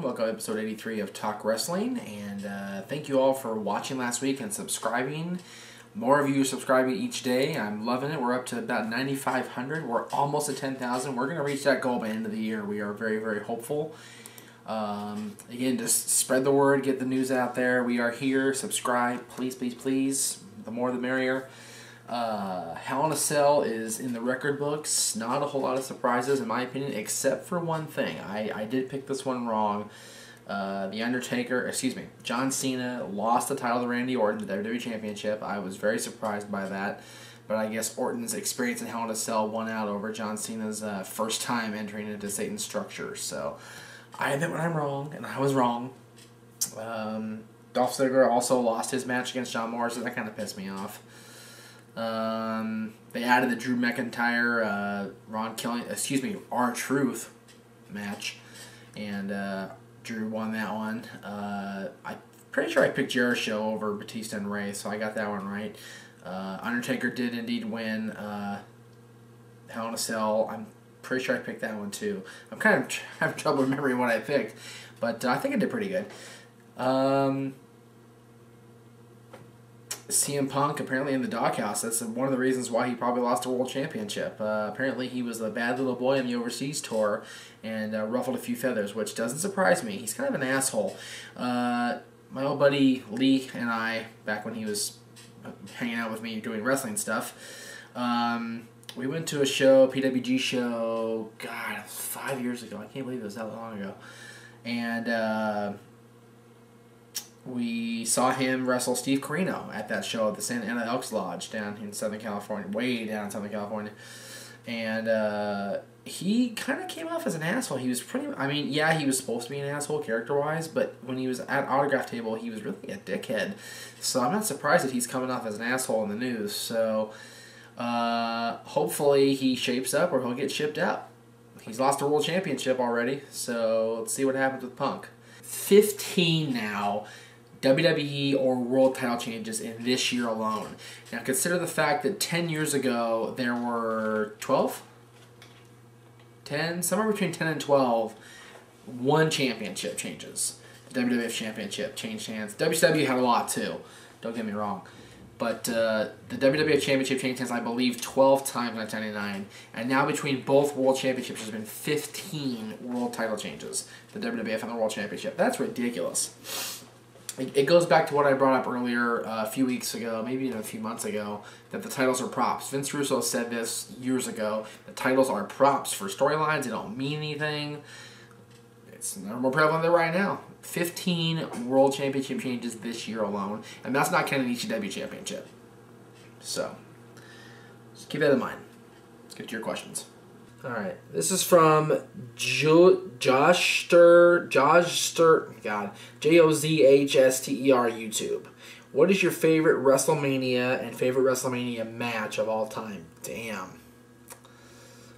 Welcome to episode 83 of Talk Wrestling, and thank you all for watching last week and subscribing. More of you are subscribing each day. I'm loving it. We're up to about 9,500. We're almost at 10,000. We're going to reach that goal by the end of the year. We are very, very hopeful. Again, just spread the word, get the news out there. We are here. Subscribe, please, please, please. The more the merrier. Hell in a Cell is in the record books. Not a whole lot of surprises in my opinion, except for one thing. I did pick this one wrong. John Cena lost the title to Randy Orton, the WWE Championship. I was very surprised by that. But I guess Orton's experience in Hell in a Cell won out over John Cena's first time entering into Satan's structure. So I admit when I'm wrong, and I was wrong. Dolph Ziggler also lost his match against John Morrison. That kind of pissed me off. They added the Drew McIntyre, R-Truth match, and Drew won that one. I'm pretty sure I picked Jericho over Batista and Ray, so I got that one right. Undertaker did indeed win Hell in a Cell. I'm pretty sure I picked that one too. I'm kind of having trouble remembering what I picked, but I think I did pretty good. CM Punk apparently in the doghouse. That's one of the reasons why he probably lost the World Championship. Apparently he was a bad little boy on the overseas tour and ruffled a few feathers, which doesn't surprise me. He's kind of an asshole. My old buddy Lee and I, back when he was hanging out with me doing wrestling stuff, we went to a show, PWG show, God, 5 years ago. I can't believe it was that long ago. And we saw him wrestle Steve Corino at that show at the Santa Ana Elks Lodge down in Southern California, way down in Southern California. And he kind of came off as an asshole. He was he was supposed to be an asshole character-wise, but when he was at autograph table, he was really a dickhead. So I'm not surprised that he's coming off as an asshole in the news. So hopefully he shapes up or he'll get shipped out. He's lost the World Championship already, so let's see what happens with Punk. 15 now. WWE or world title changes in this year alone. Now consider the fact that 10 years ago there were 12? 10? Somewhere between 10 and 12. One championship changes. The WWF Championship changed hands. WCW had a lot too. Don't get me wrong. But the WWF Championship changed hands, I believe, 12 times in 1999. And now between both World Championships, there's been 15 world title changes. The WWF and the World Championship. That's ridiculous. It goes back to what I brought up earlier a few weeks ago, maybe even a few months ago, that the titles are props. Vince Russo said this years ago. The titles are props for storylines. They don't mean anything. It's never more prevalent than right now. 15 World Championship changes this year alone, and that's not counting the ECW Championship. So, just keep that in mind. Let's get to your questions. All right, this is from Jozhster, J-O-Z-H-S-T-E-R YouTube. What is your favorite WrestleMania and favorite WrestleMania match of all time? Damn.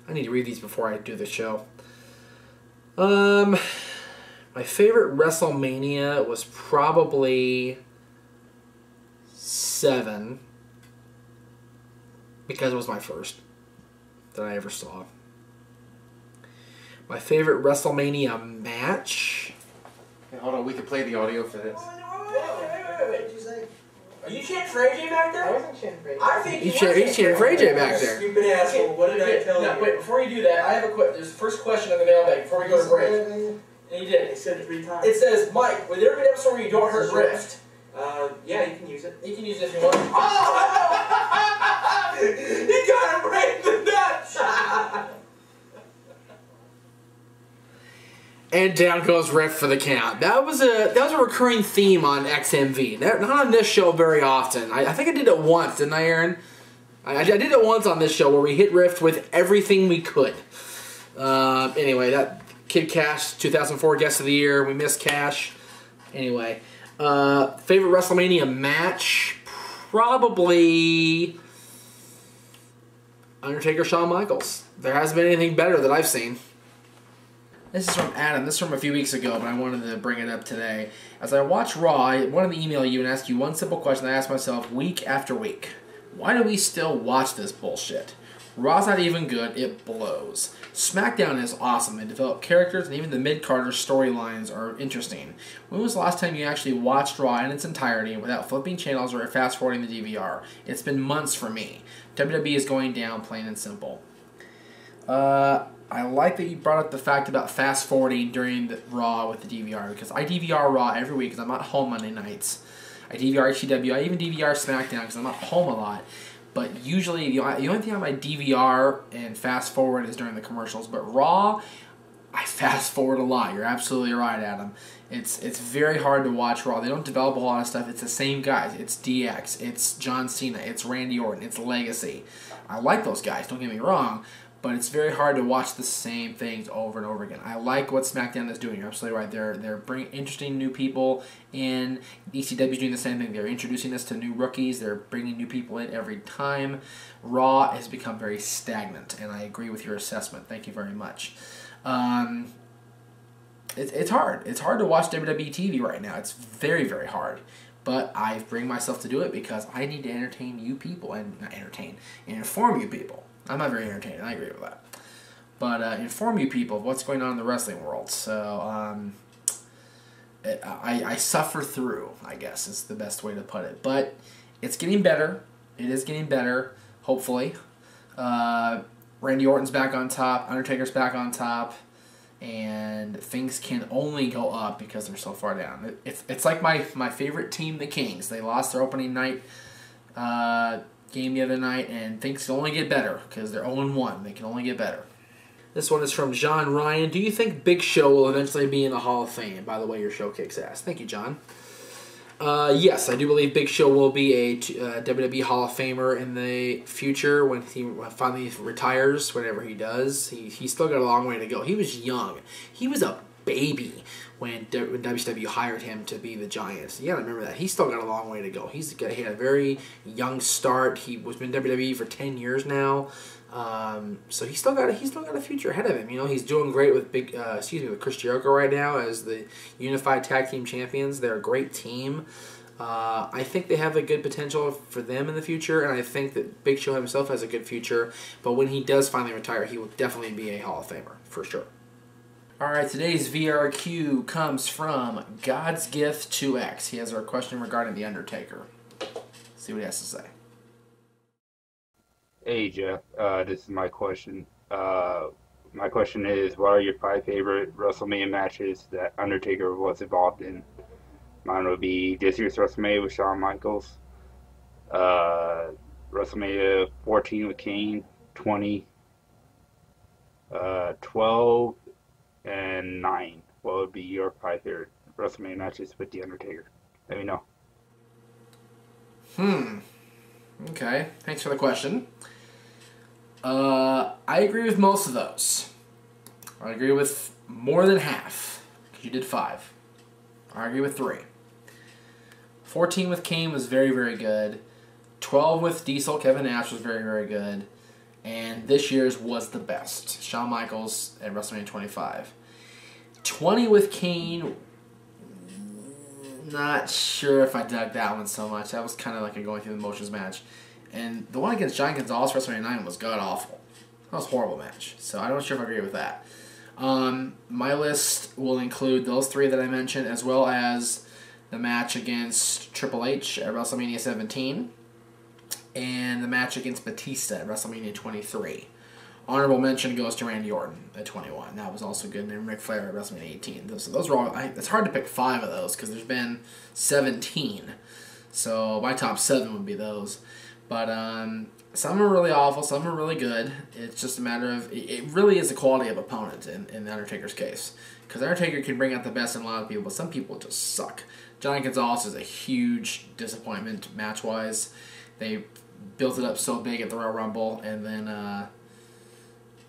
I need to read these before I do the show. My favorite WrestleMania was probably 7 because it was my first that I ever saw. My favorite WrestleMania match. Hey, hold on, we can play the audio for this. Wait. Are you chanting for AJ back there? I wasn't chanting for AJ. I think He's chanting for AJ back there. Stupid asshole. What did I tell you? Wait, before you do that, I have a question. There's the first question on the mailbag before we go to break. And you did. I said it 3 times. It says, Mike, would there be an episode where you don't hurt Rift? Yeah, you can use it. You can use it if you want. Oh! You gotta break the nuts! And down goes Rift for the count. That was a recurring theme on XMV. Not on this show very often. I think I did it once, didn't I, Aaron? I did it once on this show where we hit Rift with everything we could. Anyway, that Kid Cash, 2004 Guest of the Year. We missed Cash. Anyway, favorite WrestleMania match? Probably Undertaker, Shawn Michaels. There hasn't been anything better that I've seen. This is from Adam. This is from a few weeks ago, but I wanted to bring it up today. As I watch Raw, I wanted to email you and ask you one simple question I ask myself week after week. Why do we still watch this bullshit? Raw's not even good. It blows. SmackDown is awesome. They develop characters, and even the mid-carder storylines are interesting. When was the last time you actually watched Raw in its entirety without flipping channels or fast-forwarding the DVR? It's been months for me. WWE is going down, plain and simple. I like that you brought up the fact about fast-forwarding during the Raw with the DVR, because I DVR Raw every week because I'm not home Monday nights. I DVR HCW. I even DVR SmackDown because I'm not home a lot. But usually, the only thing on my DVR and fast-forward is during the commercials. But Raw, I fast-forward a lot. You're absolutely right, Adam. It's very hard to watch Raw. They don't develop a lot of stuff. It's the same guys. It's DX. It's John Cena. It's Randy Orton. It's Legacy. I like those guys, don't get me wrong. But it's very hard to watch the same things over and over again. I like what SmackDown is doing. You're absolutely right. They're bringing interesting new people in. ECW is doing the same thing. They're introducing us to new rookies. They're bringing new people in every time. Raw has become very stagnant, and I agree with your assessment. Thank you very much. It's hard. It's hard to watch WWE TV right now. It's very, very hard. But I bring myself to do it because I need to entertain you people, and not entertain, and inform you people. I'm not very entertaining. I agree with that. But inform you people of what's going on in the wrestling world. So I suffer through, I guess, is the best way to put it. But it's getting better. It is getting better, hopefully. Randy Orton's back on top. Undertaker's back on top. And things can only go up because they're so far down. It's like my favorite team, the Kings. They lost their opening night game the other night, and things can only get better because they're 0-1. They can only get better. This one is from John Ryan. Do you think Big Show will eventually be in the Hall of Fame? By the way, your show kicks ass. Thank you, John. Yes, I do believe Big Show will be a WWE Hall of Famer in the future when he finally retires, whatever he does. He's still got a long way to go. He was young. He was a baby when WCW hired him to be the Giant. You gotta remember that. He's still got a long way to go. He had a very young start. He was been WWE for 10 years now. So he's still got a future ahead of him. You know, he's doing great with with Chris Jericho right now as the Unified Tag Team Champions. They're a great team. I think they have a good potential for them in the future, and I think that Big Show himself has a good future. But when he does finally retire, he will definitely be a Hall of Famer for sure. All right, today's VRQ comes from God's Gift 2X. He has a question regarding The Undertaker. See what he has to say. Hey, Jeff. This is my question. My question is, what are your 5 favorite WrestleMania matches that Undertaker was involved in? Mine would be this year's WrestleMania with Shawn Michaels, WrestleMania 14 with Kane, 20, 12, and 9. What would be your 5 favorite WrestleMania matches with The Undertaker? Let me know. Okay, thanks for the question. I agree with most of those. I agree with more than half, because you did 5. I agree with 3. 14 with Kane was very, very good. 12 with Diesel, Kevin Nash was very, very good. And this year's was the best. Shawn Michaels at WrestleMania 25. 20 with Kane, not sure if I dug that one so much. That was kind of like a going through the motions match. And the one against Giant Gonzalez WrestleMania 9 was god-awful. That was a horrible match. So I'm not sure if I agree with that. My list will include those 3 that I mentioned, as well as the match against Triple H at WrestleMania 17 and the match against Batista at WrestleMania 23. Honorable mention goes to Randy Orton at 21. That was also good. And then Ric Flair at WrestleMania 18. Those were all. It's hard to pick 5 of those because there's been 17. So my top 7 would be those. But some are really awful. Some are really good. It's just a matter of it really is the quality of opponent in the Undertaker's case. Because Undertaker can bring out the best in a lot of people, but some people just suck. Johnny Gonzalez is a huge disappointment match-wise. They built it up so big at the Royal Rumble, and then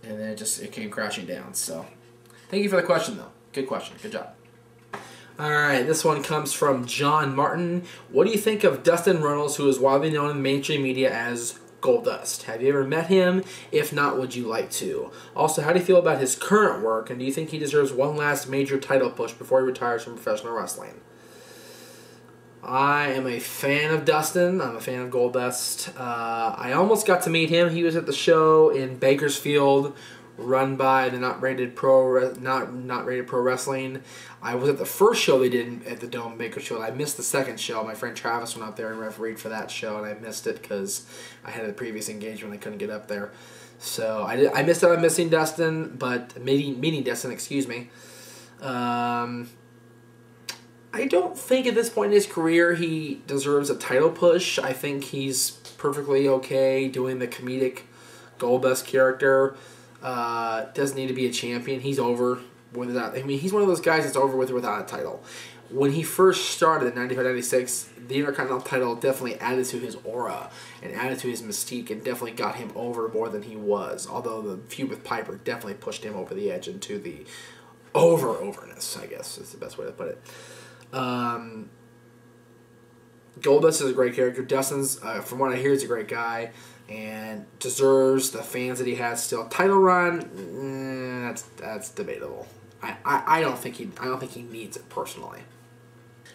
it came crashing down. So, thank you for the question, though. Good question. Good job. All right, this one comes from John Martin. What do you think of Dustin Runnels, who is widely known in mainstream media as Goldust? Have you ever met him? If not, would you like to? Also, how do you feel about his current work, and do you think he deserves one last major title push before he retires from professional wrestling? I am a fan of Dustin. I'm a fan of Goldust. I almost got to meet him. He was at the show in Bakersfield, run by the Not Rated Pro Wrestling. I was at the first show they did at the Dome in Bakersfield. I missed the second show. My friend Travis went out there and refereed for that show, and I missed it because I had a previous engagement. I couldn't get up there. So I missed out on meeting Dustin, excuse me. I don't think at this point in his career he deserves a title push. I think he's perfectly okay doing the comedic Goldust character. Doesn't need to be a champion. He's over without. I mean, he's one of those guys that's over with or without a title. When he first started in 95-96, the Intercontinental title definitely added to his aura and added to his mystique and definitely got him over more than he was. Although the feud with Piper definitely pushed him over the edge into the overness, I guess is the best way to put it. Goldust is a great character. Dustin's, from what I hear, is a great guy and deserves the fans that he has still. Title run, that's debatable. I don't think he needs it personally.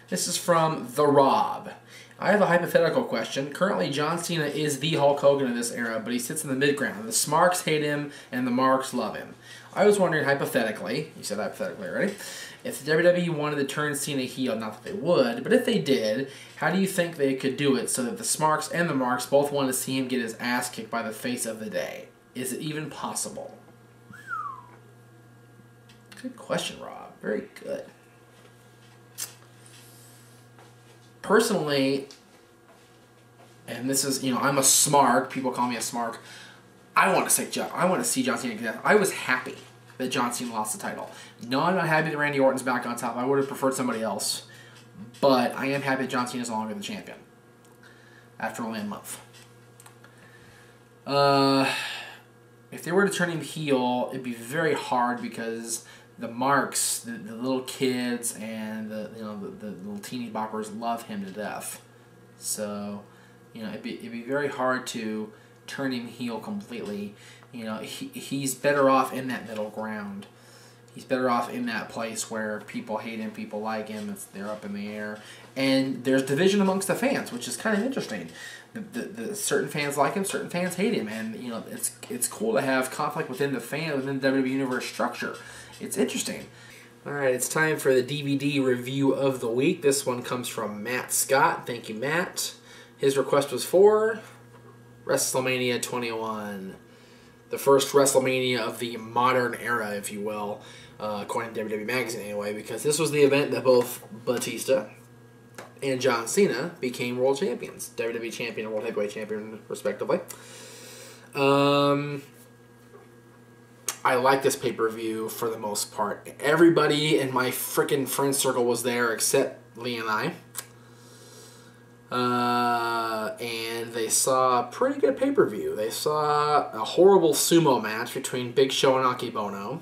This is from The Rob. I have a hypothetical question. Currently, John Cena is the Hulk Hogan of this era, but he sits in the mid-ground. The Smarks hate him, and the Marks love him. I was wondering, hypothetically, you said hypothetically already, if the WWE wanted to turn Cena heel, not that they would, but if they did, how do you think they could do it so that the Smarks and the Marks both want to see him get his ass kicked by the face of the day? Is it even possible? Good question, Rob. Very good. Personally, and this is, I'm a smark. People call me a smark. I want to see John Cena get. I was happy that John Cena lost the title. No, I'm not happy that Randy Orton's back on top. I would have preferred somebody else. But I am happy that John Cena is no longer the champion after only a month. If they were to turn him heel, it'd be very hard because the Marks, the little kids, and the little teeny boppers love him to death. So, it'd be very hard to turn him heel completely. He's better off in that middle ground. He's better off in that place where people hate him, people like him. They're up in the air, and there's division amongst the fans, which is kind of interesting. The certain fans like him, certain fans hate him, and it's cool to have conflict within the WWE Universe structure. It's interesting. All right, it's time for the DVD review of the week. This one comes from Matt Scott. Thank you, Matt. His request was for WrestleMania 21, the first WrestleMania of the modern era, if you will, according to WWE Magazine anyway, because this was the event that both Batista and John Cena became world champions, WWE champion and world heavyweight champion, respectively. I like this pay-per-view for the most part. Everybody in my freaking friend circle was there except Lee and I. And they saw a pretty good pay-per-view. They saw a horrible sumo match between Big Show and Akebono.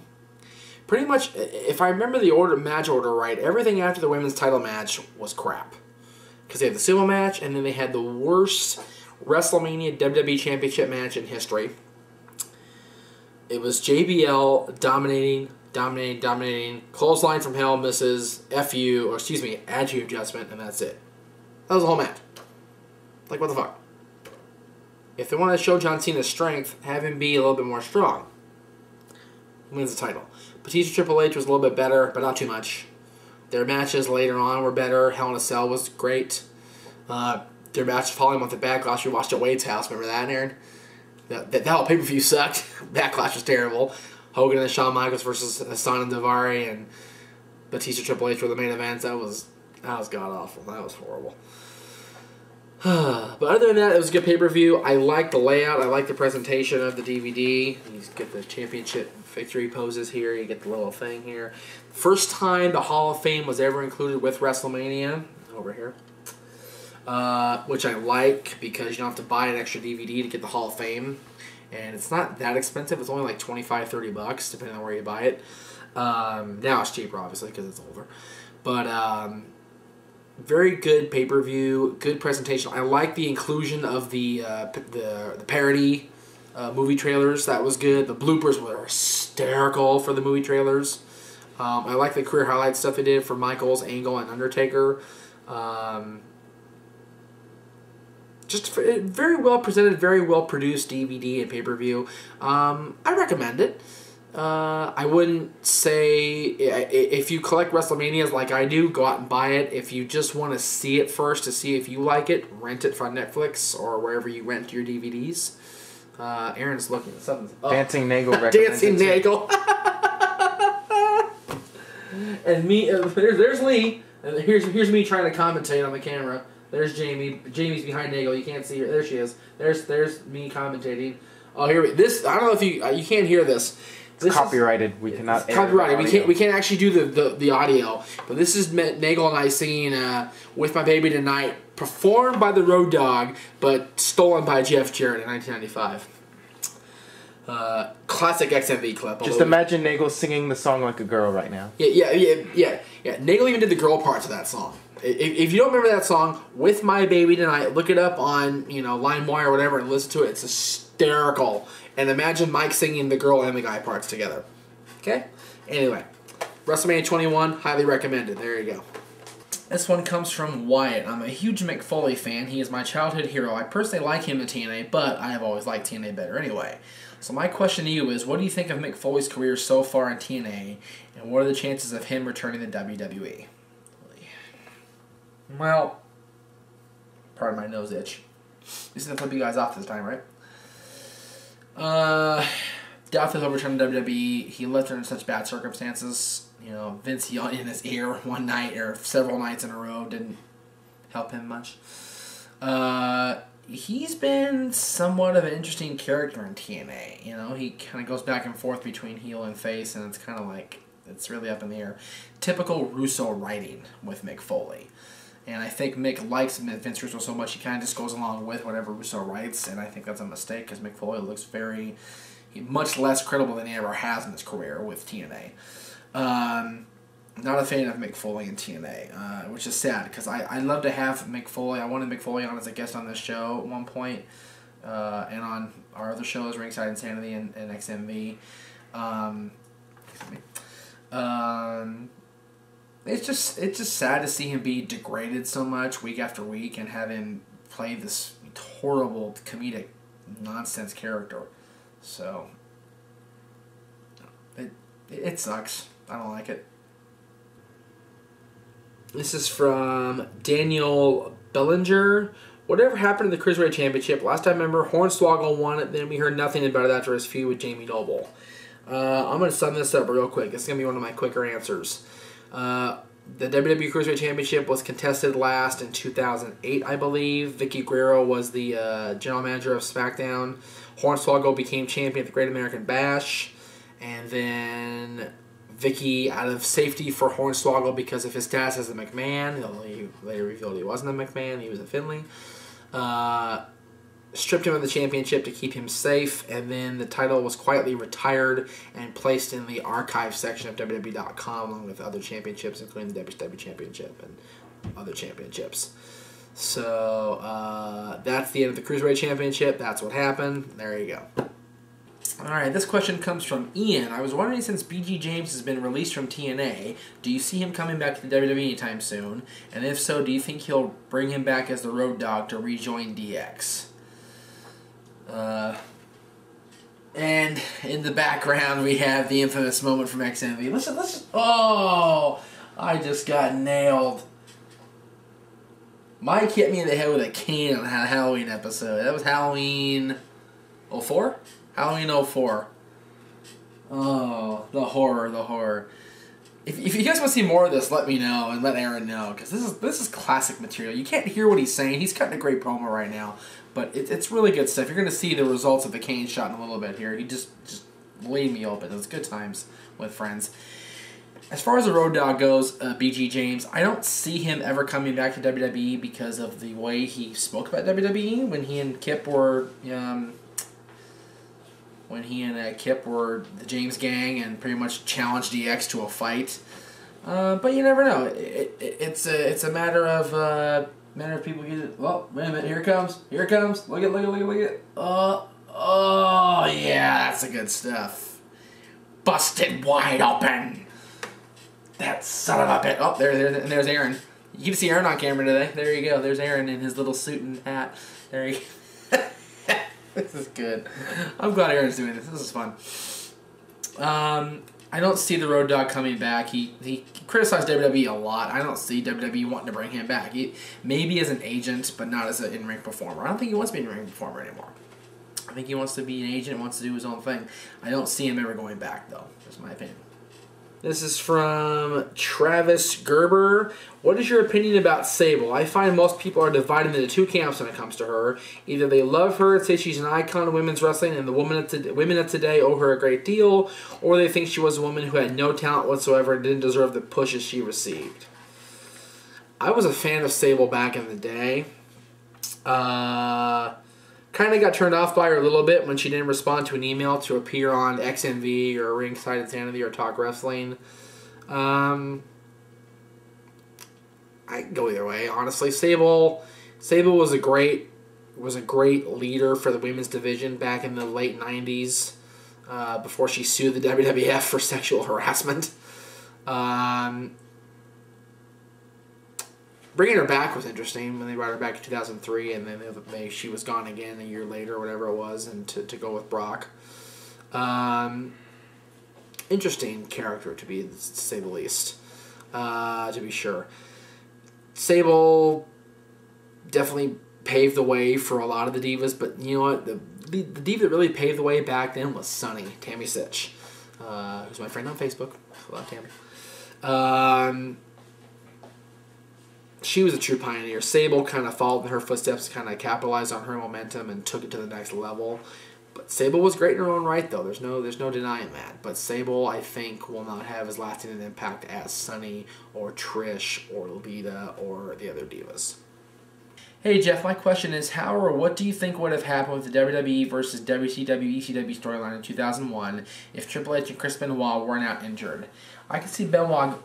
Pretty much, if I remember the match order right, everything after the women's title match was crap. Because they had the sumo match, and then they had the worst WrestleMania WWE Championship match in history. It was JBL dominating, clothesline from hell, misses, attitude adjustment, and that's it. That was the whole match. Like, what the fuck? If they want to show John Cena's strength, have him be a little bit more strong. He wins the title. Batista Triple H was a little bit better, but not too much. Their matches later on were better. Hell in a Cell was great. Their match following with the Backlash, we watched at Wade's house. Remember that, Aaron? That whole pay-per-view sucked. Backlash was terrible. Hogan and Shawn Michaels versus Hassan and Daivari and Batista Triple H were the main events. That was god-awful. That was horrible. But other than that, it was a good pay-per-view. I like the layout. I like the presentation of the DVD. You get the championship victory poses here. You get the little thing here. First time the Hall of Fame was ever included with WrestleMania. Over here. Which I like because you don't have to buy an extra DVD to get the Hall of Fame. And it's not that expensive. It's only like $25-30 depending on where you buy it. Now it's cheaper, obviously, because it's older. But very good pay-per-view, good presentation. I like the inclusion of the parody movie trailers. That was good. The bloopers were hysterical for the movie trailers. I like the career highlight stuff they did for Michaels, Angle, and Undertaker. just very well presented, very well produced DVD and pay-per-view. I recommend it. I wouldn't say, if you collect WrestleManias like I do, go out and buy it. If you just want to see it first to see if you like it, rent it from Netflix or wherever you rent your DVDs. Aaron's looking at something. Oh. Dancing Nagel recommended. Dancing Nagel. And me, there's Lee, and here's me trying to commentate on the camera. There's Jamie. Jamie's behind Nagel. You can't see her. There she is. There's me commentating. Oh, here this. I don't know if you can't hear this. It's copyrighted. We cannot. It's copyrighted. We can't actually do the audio. But this is Nagel and I singing "With My Baby Tonight," performed by the Road Dogg, but stolen by Jeff Jarrett in 1995. Classic XMV clip. Just imagine Nagel singing the song like a girl right now. Yeah. Nagel even did the girl parts of that song. If you don't remember that song, "With My Baby Tonight," look it up on LimeWire or whatever and listen to it. It's hysterical. And imagine Mike singing the girl and the guy parts together. Okay? Anyway, WrestleMania 21, highly recommended. There you go. This one comes from Wyatt. I'm a huge Mick Foley fan. He is my childhood hero. I personally like him in TNA, but I have always liked TNA better anyway. So my question to you is, what do you think of Mick Foley's career so far in TNA, and what are the chances of him returning to WWE? Well, pardon my nose itch. This is going to flip you guys off this time, right? Doubt he'll return to WWE. He left her in such bad circumstances. Vince yelling in his ear one night or several nights in a row didn't help him much. He's been somewhat of an interesting character in TNA. He kind of goes back and forth between heel and face, and it's kind of like, it's really up in the air. Typical Russo writing with Mick Foley. And I think Mick likes Vince Russo so much he kind of just goes along with whatever Russo writes, and I think that's a mistake because Mick Foley looks much less credible than he ever has in his career with TNA. Not a fan of Mick Foley in TNA, which is sad because I'd love to have Mick Foley. I wanted Mick Foley on as a guest on this show at one point, and on our other shows, Ringside Insanity and XMV. It's just sad to see him be degraded so much week after week and have him play this horrible comedic nonsense character. So it sucks. I don't like it. This is from Daniel Bellinger. Whatever happened to the Cruiserweight Championship? Last time I remember, Hornswoggle won it, then we heard nothing about it after his feud with Jamie Noble. I'm going to sum this up real quick. This is going to be one of my quicker answers. The WWE Cruiserweight Championship was contested last in 2008, I believe. Vicky Guerrero was the general manager of SmackDown. Hornswoggle became champion at the Great American Bash. And then Vicky, out of safety for Hornswoggle because of his status as a McMahon, he later revealed he wasn't a McMahon, he was a Finley, stripped him of the championship to keep him safe, and then the title was quietly retired and placed in the archive section of WWE.com along with other championships, including the WCW Championship and other championships. So that's the end of the Cruiserweight Championship. That's what happened. There you go. Alright, this question comes from Ian. I was wondering, since BG James has been released from TNA, do you see him coming back to the WWE anytime soon? And if so, do you think he'll bring him back as the Road Dogg to rejoin DX? And in the background, we have the infamous moment from XMV. Listen. Oh, I just got nailed. Mike hit me in the head with a cane on a Halloween episode. That was Halloween 04? Halloween 04. Oh, the horror. If you guys want to see more of this, let me know and let Aaron know, because this is classic material. You can't hear what he's saying. He's cutting a great promo right now, but it's really good stuff. You're going to see the results of the cane shot in a little bit here. He just laid me open. It was good times with friends. As far as the Road Dogg goes, BG James, I don't see him ever coming back to WWE because of the way he spoke about WWE when he and Kip were... when he and Kip were the James Gang and pretty much challenged DX to a fight. But you never know. It's a matter of people get it. Well, wait a minute. Here it comes. Look at. Oh yeah, that's the good stuff. Busted wide open. That son of a bitch. Oh, there's Aaron. You can see Aaron on camera today. There you go. There's Aaron in his little suit and hat. There you go. This is good. I'm glad Aaron's doing this. This is fun. I don't see the Road Dogg coming back. He criticized WWE a lot. I don't see WWE wanting to bring him back. Maybe as an agent, but not as an in-ring performer. I don't think he wants to be an in-ring performer anymore. I think he wants to be an agent, wants to do his own thing. I don't see him ever going back, though. That's my opinion. This is from Travis Gerber. What is your opinion about Sable? I find most people are divided into two camps when it comes to her. Either they love her and say she's an icon of women's wrestling and the women of today owe her a great deal, or they think she was a woman who had no talent whatsoever and didn't deserve the pushes she received. I was a fan of Sable back in the day. Kind of got turned off by her a little bit when she didn't respond to an email to appear on XMV or Ringside Insanity or Talk Wrestling. I can go either way, honestly. Sable was a great leader for the women's division back in the late 90s, before she sued the WWF for sexual harassment. Bringing her back was interesting when they brought her back in 2003, and then she was gone again a year later, or whatever it was, and to go with Brock. Interesting character, to say the least, to be sure. Sable definitely paved the way for a lot of the divas, but you know what? The diva that really paved the way back then was Sunny, Tammy Sitch, who's my friend on Facebook. I love Tammy. She was a true pioneer. Sable kind of followed in her footsteps, kind of capitalized on her momentum and took it to the next level. But Sable was great in her own right, though. There's no denying that. But Sable, I think, will not have as lasting an impact as Sunny or Trish or Lita or the other divas. Hey Jeff, my question is, how or what do you think would have happened with the WWE versus WCW ECW storyline in 2001 if Triple H and Chris Benoit weren't out injured? I can see Benoit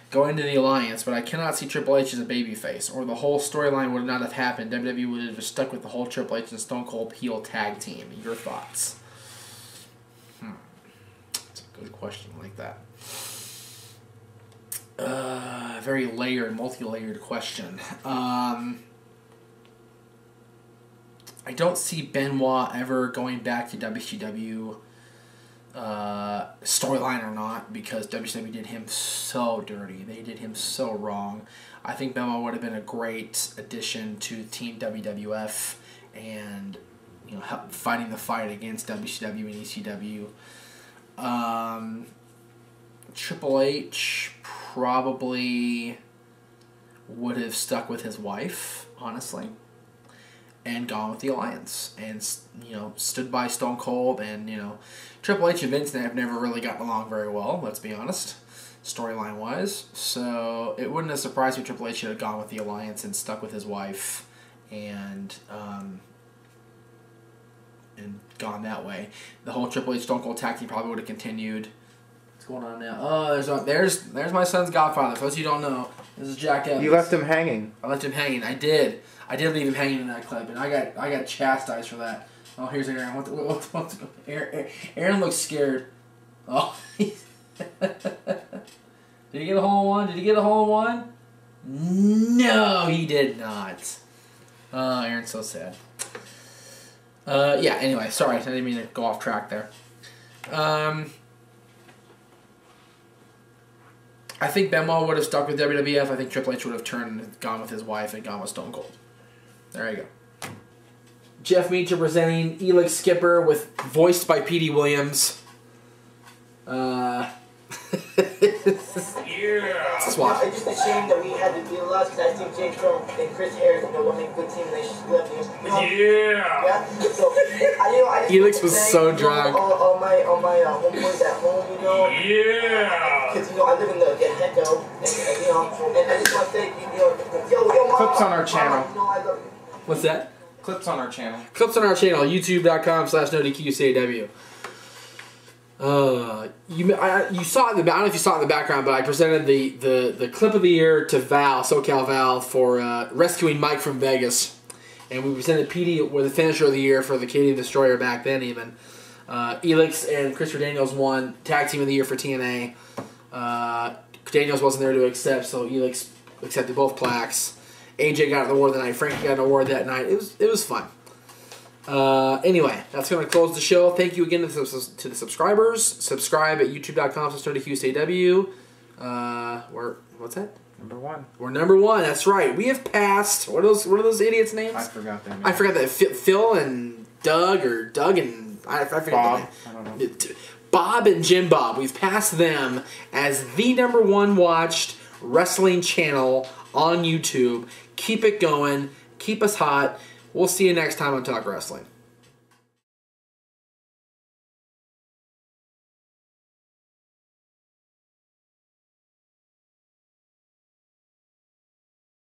going to the Alliance, but I cannot see Triple H as a babyface, or the whole storyline would not have happened. WWE would have stuck with the whole Triple H and Stone Cold heel tag team. Your thoughts? That's a good question like that. Very layered, multi-layered question. I don't see Benoit ever going back to WCW, storyline or not, because WCW did him so dirty. They did him so wrong. I think Benoit would have been a great addition to Team WWF and, you know, fighting the fight against WCW and ECW. Triple H probably would have stuck with his wife, honestly, and gone with the Alliance, and, you know, stood by Stone Cold. And, you know, Triple H and Vince have never really gotten along very well, let's be honest, storyline wise. So it wouldn't have surprised me if Triple H should have gone with the Alliance and stuck with his wife and gone that way. The whole Triple H Stone Cold tag team probably would have continued. What's going on now? Oh, there's my son's godfather. For those of you who don't know, this is Jack Evans. You left him hanging. I left him hanging. I did leave him hanging in that clip, and I got chastised for that. Oh, here's Aaron. Aaron looks scared. Oh, did he get a hole in one? Did he get a hole in one? No, he did not. Aaron's so sad. Yeah. Anyway, sorry, I didn't mean to go off track there. I think Benoit would have stuck with WWF. I think Triple H would have turned and gone with his wife and gone with Stone Cold. There you go. Jeff Meacham presenting Elix Skipper voiced by Petey Williams. Yeah. Swap. It's just a shame that we had to deal lost because I think James Strong and Chris Harris, will make a good team and they split. Yeah. So, Elix was so drunk. All my homeboys at home, Yeah. Because, I live in the ghetto, and I just want to say, yo, Mom, Clips on our channel. I love you. What's that? Clips on our channel. Clips on our channel, youtube.com/NoDQCAW. You saw it in the, I don't know if you saw it in the background, but I presented the clip of the year to Val, SoCal Val, for rescuing Mike from Vegas. And we presented Petey with the finisher of the year for the Canadian Destroyer back then even. Elix and Christopher Daniels won Tag Team of the Year for TNA. Daniels wasn't there to accept, so Elix accepted both plaques. AJ got an award that night. Frankie got an award that night. It was fun. Anyway, that's going to close the show. Thank you again to the subscribers. Subscribe at youtube.com/QCW. What's that? Number 1. We're number 1. That's right. We have passed. What are those idiots' names? I forgot them. I forgot that Phil and Doug or Doug and I forget Bob. the name. I don't know. Bob and Jim Bob. We've passed them as the number 1 watched wrestling channel on YouTube. Keep it going. Keep us hot. We'll see you next time on Talk Wrestling.